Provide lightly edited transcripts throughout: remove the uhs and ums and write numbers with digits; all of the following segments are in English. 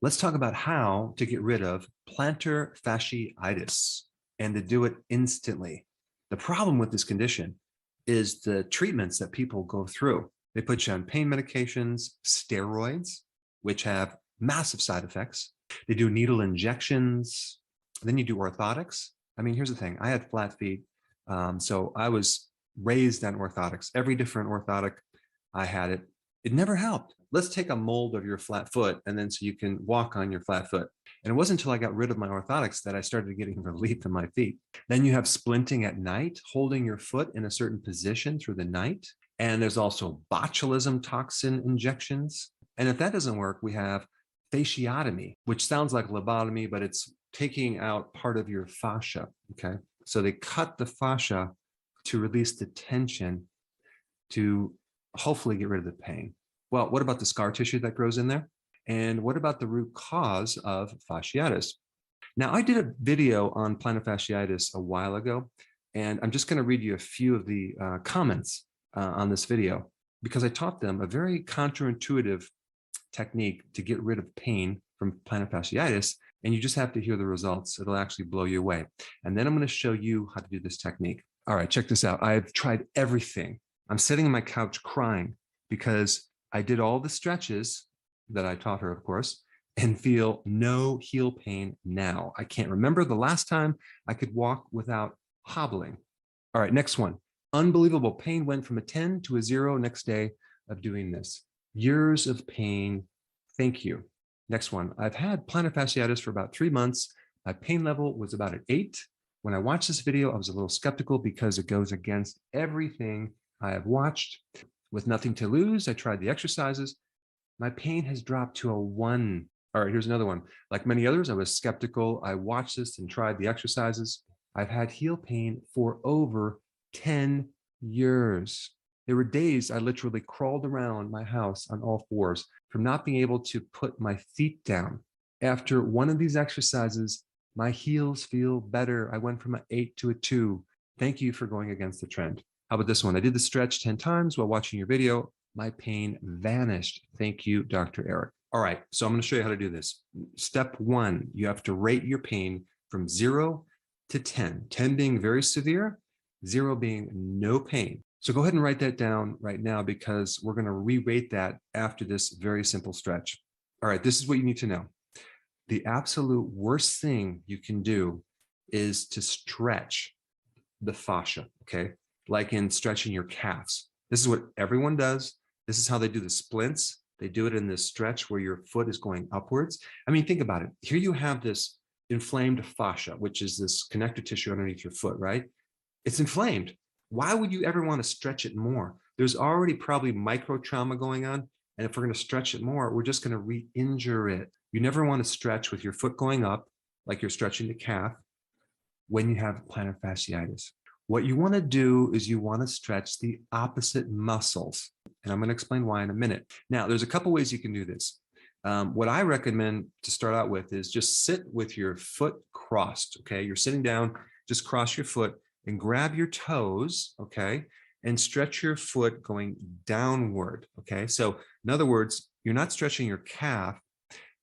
Let's talk about how to get rid of plantar fasciitis and to do it instantly. The problem with this condition is the treatments that people go through. They put you on pain medications, steroids, which have massive side effects. They do needle injections. Then you do orthotics. I mean, here's the thing. I had flat feet, so I was raised on orthotics. Every different orthotic, I had it. It never helped. Let's take a mold of your flat foot, and then so you can walk on your flat foot. And it wasn't until I got rid of my orthotics that I started getting relief in my feet. Then you have splinting at night, holding your foot in a certain position through the night. And there's also botulism toxin injections. And if that doesn't work, we have fasciotomy, which sounds like lobotomy, but it's taking out part of your fascia, okay? So they cut the fascia to release the tension to hopefully get rid of the pain. Well, what about the scar tissue that grows in there? And what about the root cause of fasciitis? Now, I did a video on plantar fasciitis a while ago, and I'm just going to read you a few of the comments on this video, because I taught them a very counterintuitive technique to get rid of pain from plantar fasciitis, and you just have to hear the results. It'll actually blow you away. And then I'm going to show you how to do this technique. All right, check this out. I've tried everything. I'm sitting on my couch crying because I did all the stretches that I taught her, of course, and feel no heel pain now. I can't remember the last time I could walk without hobbling. All right, next one. Unbelievable. Pain went from a 10 to a 0 next day of doing this. Years of pain. Thank you. Next one. I've had plantar fasciitis for about 3 months. My pain level was about an 8. When I watched this video, I was a little skeptical because it goes against everything I have watched. With nothing to lose, I tried the exercises. My pain has dropped to a 1. All right, here's another one. Like many others, I was skeptical. I watched this and tried the exercises. I've had heel pain for over 10 years. There were days I literally crawled around my house on all fours from not being able to put my feet down. After one of these exercises, my heels feel better. I went from an 8 to a 2. Thank you for going against the trend. How about this one? I did the stretch 10 times while watching your video. My pain vanished. Thank you, Dr. Eric. All right, so I'm going to show you how to do this. Step 1, you have to rate your pain from 0 to 10. 10 being very severe, 0 being no pain. So go ahead and write that down right now, because we're going to re-rate that after this very simple stretch. All right, this is what you need to know. The absolute worst thing you can do is to stretch the fascia, okay? Like in stretching your calves. This is what everyone does. This is how they do the splints. They do it in this stretch where your foot is going upwards. I mean, think about it. Here you have this inflamed fascia, which is this connective tissue underneath your foot, right? It's inflamed. Why would you ever want to stretch it more? There's already probably micro trauma going on. And if we're going to stretch it more, we're just going to re-injure it. You never want to stretch with your foot going up, like you're stretching the calf, when you have plantar fasciitis. What you want to do is you want to stretch the opposite muscles. And I'm going to explain why in a minute. Now, there's a couple ways you can do this. What I recommend to start out with is just sit with your foot crossed, okay? You're sitting down, just cross your foot and grab your toes, okay? And stretch your foot going downward, okay? So in other words, you're not stretching your calf,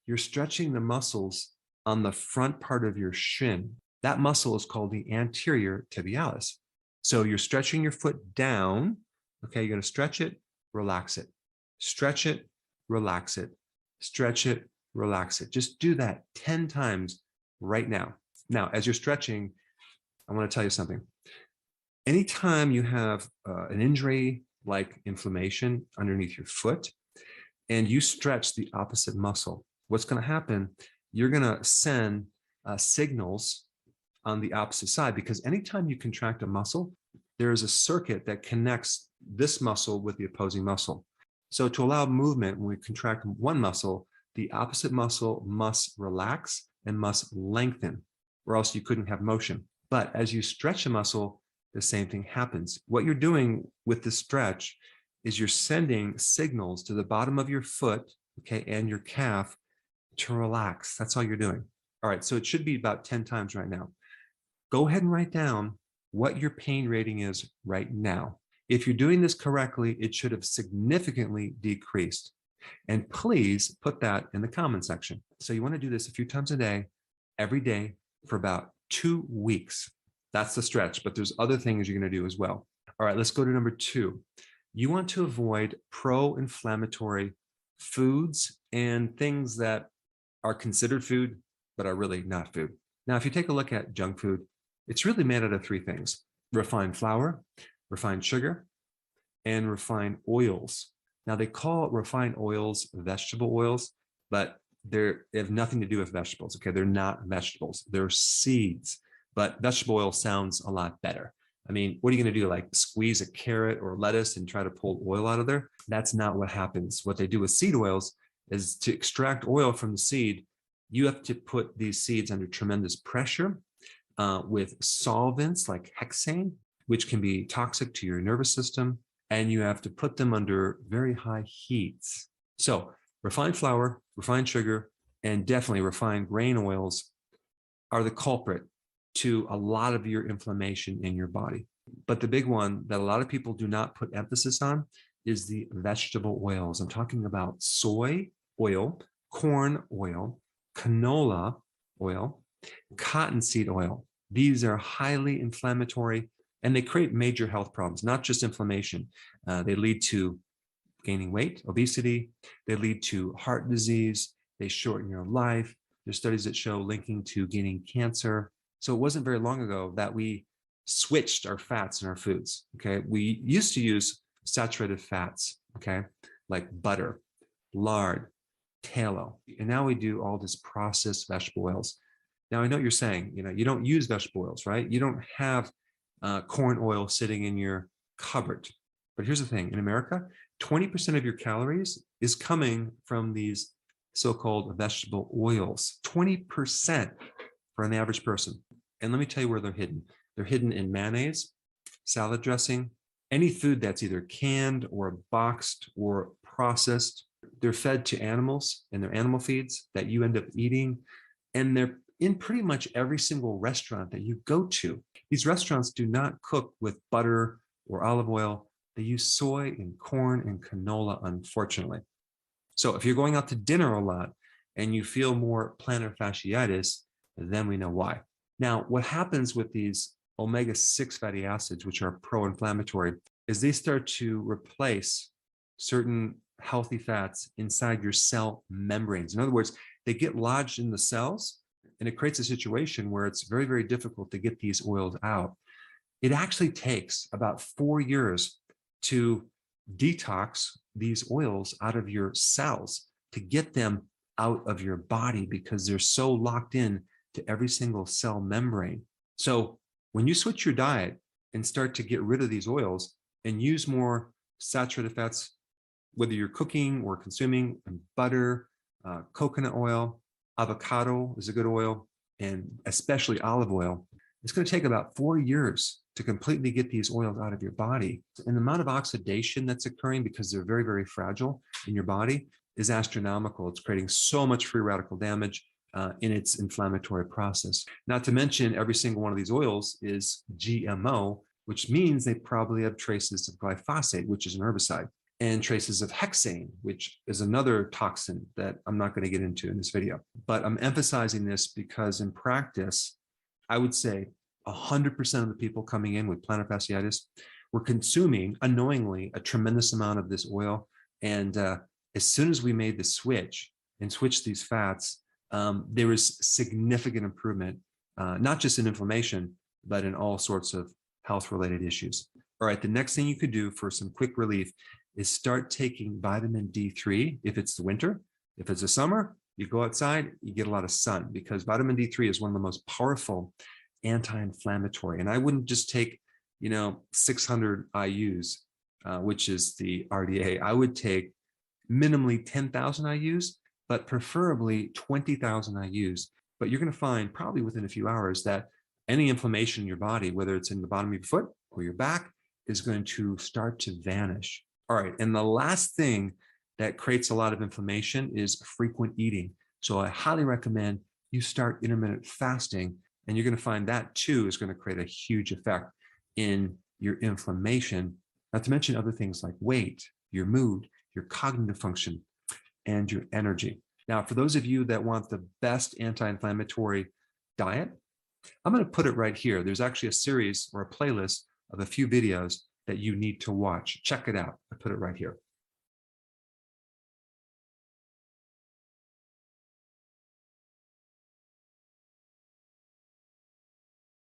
you're stretching the muscles on the front part of your shin. That muscle is called the anterior tibialis. So you're stretching your foot down, okay? You're going to stretch it, relax it, stretch it, relax it, stretch it, relax it. Just do that 10 times right now. Now, as you're stretching, I want to tell you something. Anytime you have an injury like inflammation underneath your foot and you stretch the opposite muscle, what's going to happen? You're going to send signals on the opposite side, because anytime you contract a muscle, there is a circuit that connects this muscle with the opposing muscle. So to allow movement, when we contract one muscle, the opposite muscle must relax and must lengthen, or else you couldn't have motion. But as you stretch a muscle, the same thing happens. What you're doing with the stretch is you're sending signals to the bottom of your foot, okay, and your calf to relax. That's all you're doing. All right, so it should be about 10 times right now. Go ahead and write down what your pain rating is right now. If you're doing this correctly, it should have significantly decreased. And please put that in the comment section. So you want to do this a few times a day, every day for about 2 weeks. That's the stretch, but there's other things you're going to do as well. All right, let's go to number 2. You want to avoid pro-inflammatory foods and things that are considered food, but are really not food. Now, if you take a look at junk food, it's really made out of 3 things: refined flour, refined sugar, and refined oils. Now, they call refined oils vegetable oils, but they have nothing to do with vegetables. Okay, they're not vegetables, they're seeds. But vegetable oil sounds a lot better. I mean, what are you going to do? Like squeeze a carrot or lettuce and try to pull oil out of there? That's not what happens. What they do with seed oils is to extract oil from the seed. You have to put these seeds under tremendous pressure with solvents like hexane, which can be toxic to your nervous system. And you have to put them under very high heats. So refined flour, refined sugar, and definitely refined grain oils are the culprit to a lot of your inflammation in your body. But the big one that a lot of people do not put emphasis on is the vegetable oils. I'm talking about soy oil, corn oil, canola oil, cottonseed oil. These are highly inflammatory and they create major health problems, not just inflammation. They lead to gaining weight, obesity. They lead to heart disease. They shorten your life. There's studies that show linking to gaining cancer. So it wasn't very long ago that we switched our fats in our foods, okay? We used to use saturated fats, okay? Like butter, lard, tallow. And now we do all this processed vegetable oils. Now I know what you're saying, you don't use vegetable oils, right? You don't have corn oil sitting in your cupboard. But here's the thing, in America, 20% of your calories is coming from these so-called vegetable oils, 20% for an average person. And let me tell you where they're hidden. They're hidden in mayonnaise, salad dressing, any food that's either canned or boxed or processed. They're fed to animals and they're animal feeds that you end up eating. And they're in pretty much every single restaurant that you go to. These restaurants do not cook with butter or olive oil. They use soy and corn and canola, unfortunately. So if you're going out to dinner a lot and you feel more plantar fasciitis, then we know why. Now, what happens with these omega-6 fatty acids, which are pro-inflammatory, is they start to replace certain healthy fats inside your cell membranes. In other words, they get lodged in the cells, and it creates a situation where it's very, very difficult to get these oils out. It actually takes about 4 years to detox these oils out of your cells, to get them out of your body, because they're so locked in to every single cell membrane. So when you switch your diet and start to get rid of these oils and use more saturated fats, whether you're cooking or consuming, and butter, coconut oil, avocado is a good oil, and especially olive oil, it's going to take about 4 years to completely get these oils out of your body. And the amount of oxidation that's occurring, because they're very, very fragile in your body, is astronomical. It's creating so much free radical damage in its inflammatory process. Not to mention, every single one of these oils is GMO, which means they probably have traces of glyphosate, which is an herbicide, and traces of hexane, which is another toxin that I'm not going to get into in this video. But I'm emphasizing this because in practice, I would say 100% of the people coming in with plantar fasciitis were consuming unknowingly a tremendous amount of this oil. And as soon as we made the switch and switched these fats, there was significant improvement, not just in inflammation, but in all sorts of health-related issues. All right, the next thing you could do for some quick relief is start taking vitamin D3 if it's the winter. If it's the summer, you go outside, you get a lot of sun, because vitamin D3 is one of the most powerful anti-inflammatory. And I wouldn't just take, 600 IUs, which is the RDA. I would take minimally 10,000 IUs, but preferably 20,000 IUs. But you're going to find probably within a few hours that any inflammation in your body, whether it's in the bottom of your foot or your back, is going to start to vanish. All right. And the last thing that creates a lot of inflammation is frequent eating. So I highly recommend you start intermittent fasting, and you're going to find that too is going to create a huge effect in your inflammation, not to mention other things like weight, your mood, your cognitive function. and your energy. Now, for those of you that want the best anti-inflammatory diet, I'm going to put it right here. There's actually a series or a playlist of a few videos that you need to watch. Check it out. I put it right here.